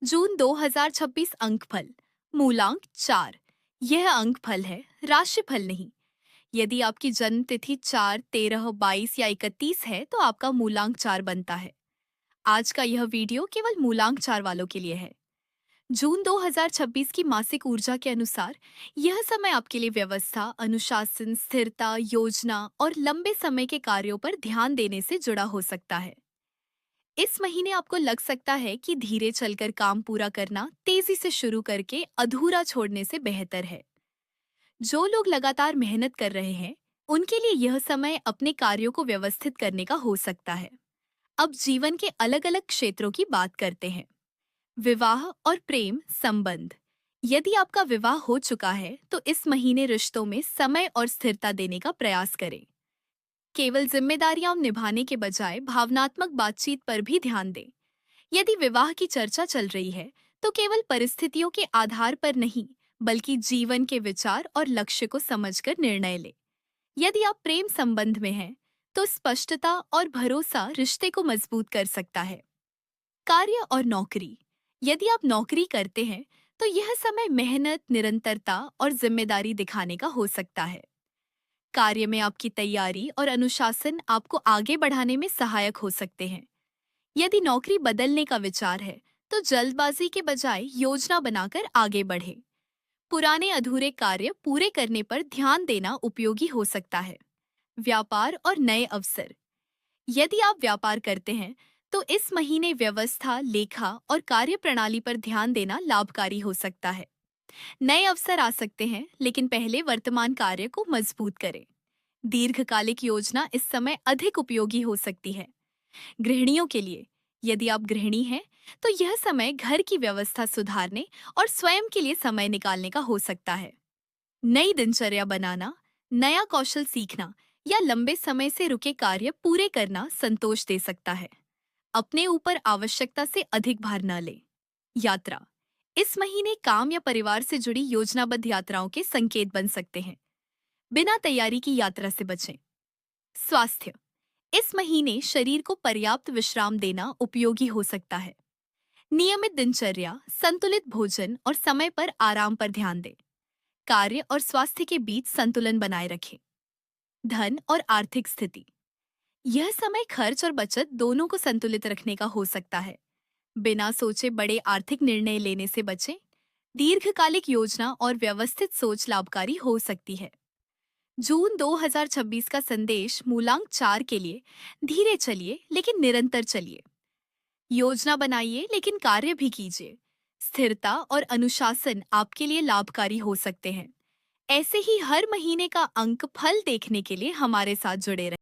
जून 2026 अंकफल मूलांक 4। यह अंकफल है, राशिफल नहीं। यदि आपकी जन्म तिथि 4, 13, 22 या 31 है तो आपका मूलांक 4 बनता है। आज का यह वीडियो केवल मूलांक 4 वालों के लिए है। जून 2026 की मासिक ऊर्जा के अनुसार यह समय आपके लिए व्यवस्था, अनुशासन, स्थिरता, योजना और लंबे समय के कार्यों पर ध्यान देने से जुड़ा हो सकता है। इस महीने आपको लग सकता है कि धीरे चलकर काम पूरा करना तेजी से शुरू करके अधूरा छोड़ने से बेहतर है। जो लोग लगातार मेहनत कर रहे हैं, उनके लिए यह समय अपने कार्यों को व्यवस्थित करने का हो सकता है। अब जीवन के अलग अलग क्षेत्रों की बात करते हैं। विवाह और प्रेम संबंध। यदि आपका विवाह हो चुका है तो इस महीने रिश्तों में समय और स्थिरता देने का प्रयास करें। केवल जिम्मेदारियां निभाने के बजाय भावनात्मक बातचीत पर भी ध्यान दें। यदि विवाह की चर्चा चल रही है तो केवल परिस्थितियों के आधार पर नहीं, बल्कि जीवन के विचार और लक्ष्य को समझकर निर्णय लें। यदि आप प्रेम संबंध में हैं, तो स्पष्टता और भरोसा रिश्ते को मजबूत कर सकता है। कार्य और नौकरी। यदि आप नौकरी करते हैं तो यह समय मेहनत, निरंतरता और जिम्मेदारी दिखाने का हो सकता है। कार्य में आपकी तैयारी और अनुशासन आपको आगे बढ़ाने में सहायक हो सकते हैं। यदि नौकरी बदलने का विचार है तो जल्दबाजी के बजाय योजना बनाकर आगे बढ़ें। पुराने अधूरे कार्य पूरे करने पर ध्यान देना उपयोगी हो सकता है। व्यापार और नए अवसर। यदि आप व्यापार करते हैं तो इस महीने व्यवस्था, लेखा और कार्यप्रणाली पर ध्यान देना लाभकारी हो सकता है। नए अवसर आ सकते हैं, लेकिन पहले वर्तमान कार्य को मजबूत करें। दीर्घकालिक योजना इस समय अधिक उपयोगी हो सकती है। गृहिणियों के लिए, यदि आप गृहिणी हैं तो यह समय घर की व्यवस्था सुधारने और स्वयं के लिए समय निकालने का हो सकता है। नई दिनचर्या बनाना, नया कौशल सीखना या लंबे समय से रुके कार्य पूरे करना संतोष दे सकता है। अपने ऊपर आवश्यकता से अधिक भार न लें। यात्रा। इस महीने काम या परिवार से जुड़ी योजनाबद्ध यात्राओं के संकेत बन सकते हैं। बिना तैयारी की यात्रा से बचें। स्वास्थ्य। इस महीने शरीर को पर्याप्त विश्राम देना उपयोगी हो सकता है। नियमित दिनचर्या, संतुलित भोजन और समय पर आराम पर ध्यान दें। कार्य और स्वास्थ्य के बीच संतुलन बनाए रखें। धन और आर्थिक स्थिति। यह समय खर्च और बचत दोनों को संतुलित रखने का हो सकता है। बिना सोचे बड़े आर्थिक निर्णय लेने से बचें। दीर्घकालिक योजना और व्यवस्थित सोच लाभकारी हो सकती है। जून 2026 का संदेश मूलांक 4 के लिए: धीरे चलिए लेकिन निरंतर चलिए। योजना बनाइए लेकिन कार्य भी कीजिए। स्थिरता और अनुशासन आपके लिए लाभकारी हो सकते हैं। ऐसे ही हर महीने का अंक फल देखने के लिए हमारे साथ जुड़े रहें।